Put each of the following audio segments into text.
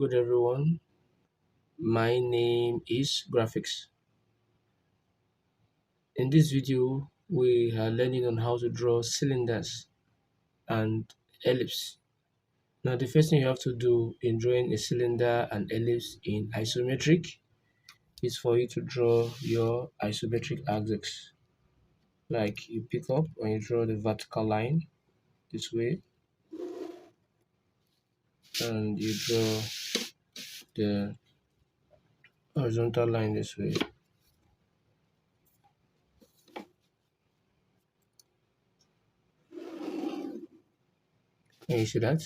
Good everyone, my name is Graphics. In this video, we are learning on how to draw cylinders and ellipse. Now the first thing you have to do in drawing a cylinder and ellipse in isometric is for you to draw your isometric axis. Like you pick up and you draw the vertical line this way, and you draw the horizontal line this way. Can you see that?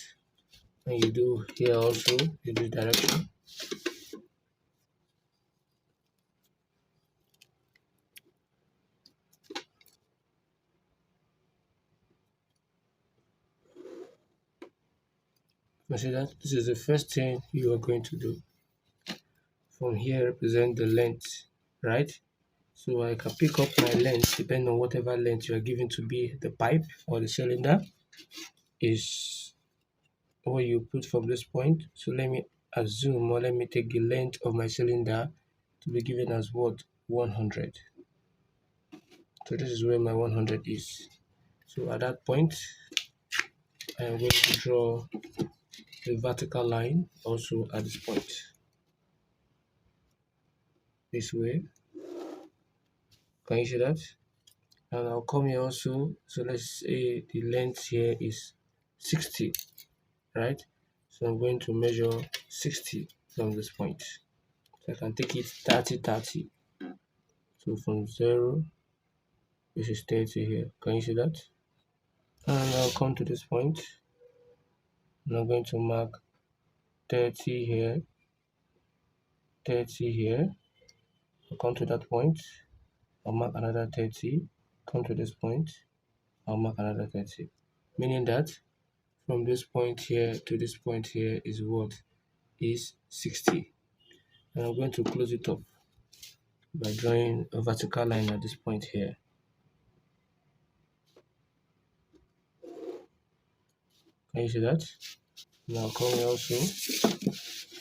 And you do here also in this direction. You see that this is the first thing you are going to do. From here represent the length, right? So I can pick up my length depending on whatever length you are given to be the pipe or the cylinder is what you put from this point. So let me assume, or let me take the length of my cylinder to be given as what? 100. So this is where my 100 is. So at that point I am going to draw the vertical line also at this point this way. Can you see that? And I'll come here also. So let's say the length here is 60, right? So I'm going to measure 60 from this point. So I can take it 30 30. So from 0, this is 30 here. Can you see that? And I'll come to this point and I'm going to mark 30 here, 30 here. I'll come to that point, I'll mark another 30, come to this point, I'll mark another 30. Meaning that from this point here to this point here is what? Is 60. And I'm going to close it up by drawing a vertical line at this point here. Can you see that? Now come here also,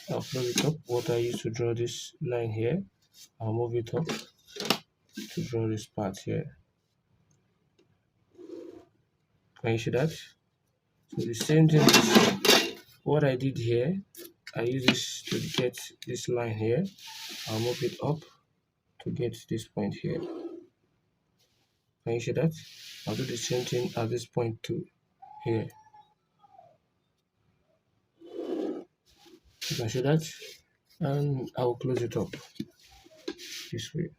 I'll close it up. What I used to draw this line here, I'll move it up to draw this part here. Can you see that? So the same thing is what I did here. I use this to get this line here. I'll move it up to get this point here. Can you see that? I'll do the same thing at this point too here. You can see that, and I will close it up this way.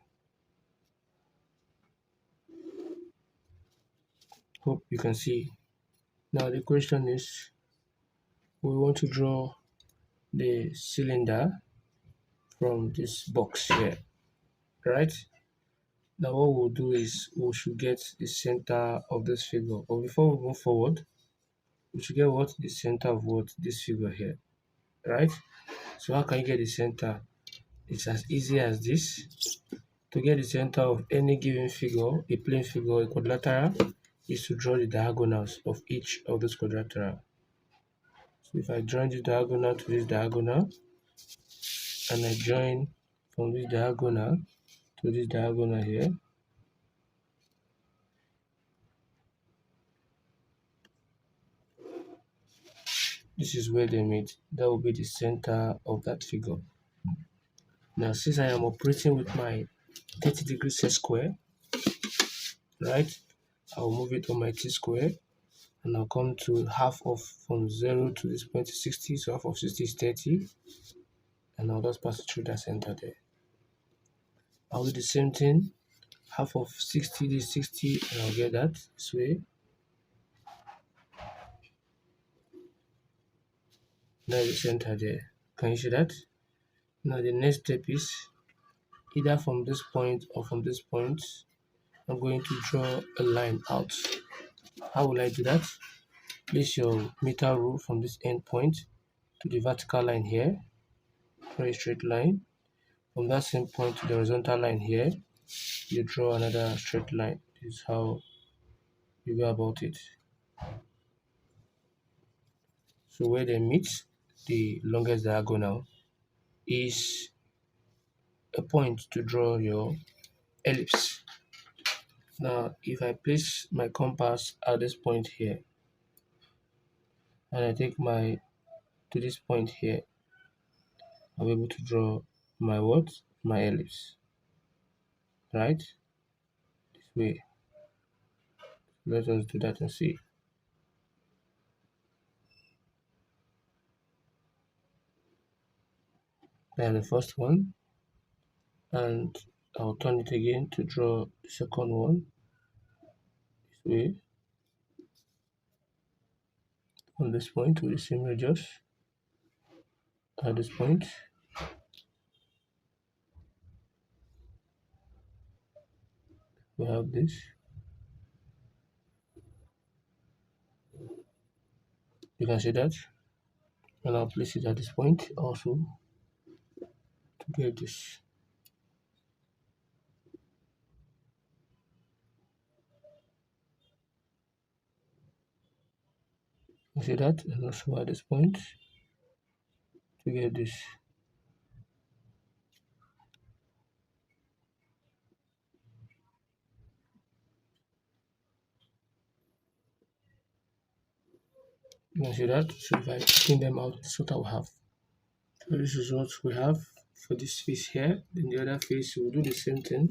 Hope you can see. Now the question is, we want to draw the cylinder from this box here, right? Now what we'll do is we should get the center of this figure. But before we move forward, we should get what? The center of what? This figure here, right? So how can you get the center? It's as easy as this. To get the center of any given figure, a plane figure, a quadrilateral, is to draw the diagonals of each of those quadrilateral. So if I join this diagonal to this diagonal, and I join from this diagonal to this diagonal here, this is where they meet. That will be the center of that figure. Now since I am operating with my 30-degree set square, right, I'll move it on my t-square and I'll come to half of from 0 to this point is 60, so half of 60 is 30, and I'll just pass it through that center there. I'll do the same thing, half of 60 is 60, and I'll get that this way. Now the center there. Can you see that? Now the next step is either from this point or from this point, I'm going to draw a line out. How will I do that? Place your meter rule from this end point to the vertical line here, draw a straight line. From that same point to the horizontal line here, you draw another straight line. This is how you go about it. So where they meet, the longest diagonal is a point to draw your ellipse. Now, if I place my compass at this point here, and I take to this point here, I'll be able to draw my what? My ellipse, right? This way. Let us do that and see. Then the first one, and I'll turn it again to draw the second one this way on this point with the same radius. At this point, we have this. You can see that, and I'll place it at this point also to get this. You see that, and also at this point to get this. You can see that. So if I clean them out, this is what I'll have. So this is what we have for this face here. Then the other face, we'll do the same thing.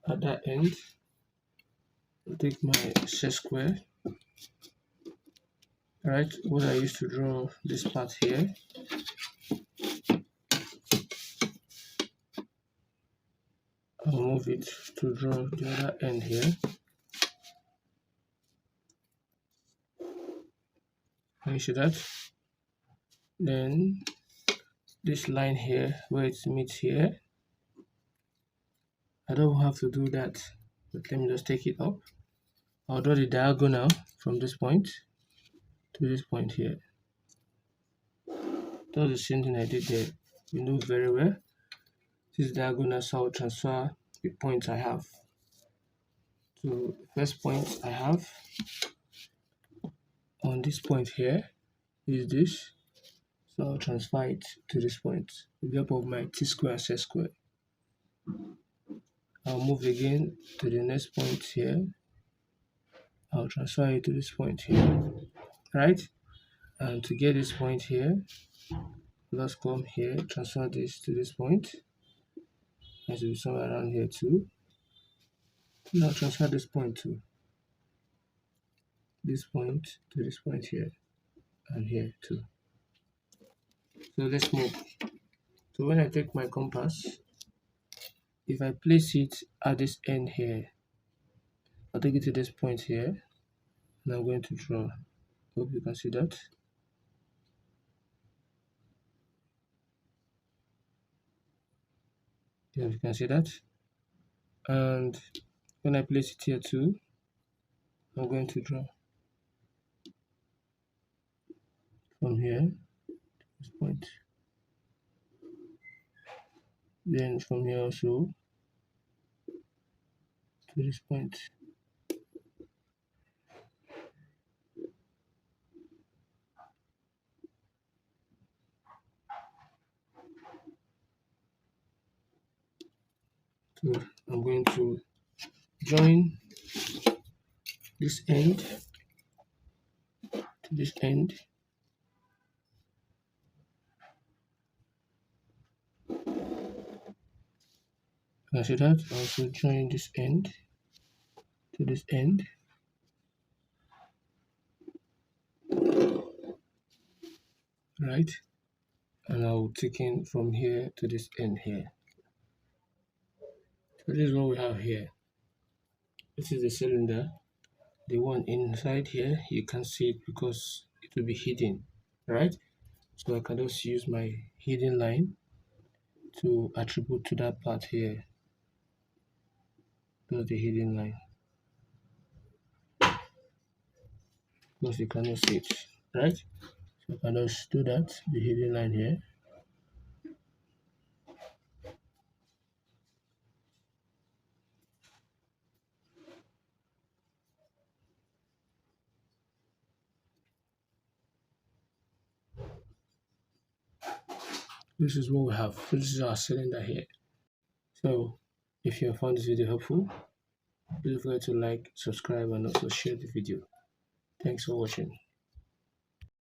At that end, I'll take my set square. Right, what I used to draw this part here. I'll move it to draw the other end here. Can you see that? Then this line here where it meets here, I don't have to do that, but let me just take it up. I'll draw the diagonal from this point to this point here. That's the same thing I did there. You know very well. This diagonal, so I'll transfer the points I have. So the first point I have on this point here is this. So I'll transfer it to this point with the help of my t-square set square. I'll move again to the next point here. I'll transfer it to this point here, right? And to get this point here, let's come here, transfer this to this point. It will be somewhere around here too. Now transfer this point to this point to this point here, and here too. So let's move. So when I take my compass, if I place it at this end here, I'll take it to this point here, and I'm going to draw. Hope you can see that. Yeah, you can see that. And when I place it here too, I'm going to draw from here to this point. Then from here also to this point. So I'm going to join this end to this end. Can I see that? Also join this end to this end. Right? And I'll take in from here to this end here. So this is what we have here. This is the cylinder. The one inside here, you can't see it because it will be hidden, right? So I can just use my hidden line to attribute to that part here. That's the hidden line. Because you cannot see it, right? So I can just do that, the hidden line here. this is what we have. So this is our cylinder here. So if you have found this video helpful, please don't forget to like, subscribe, and also share the video. Thanks for watching.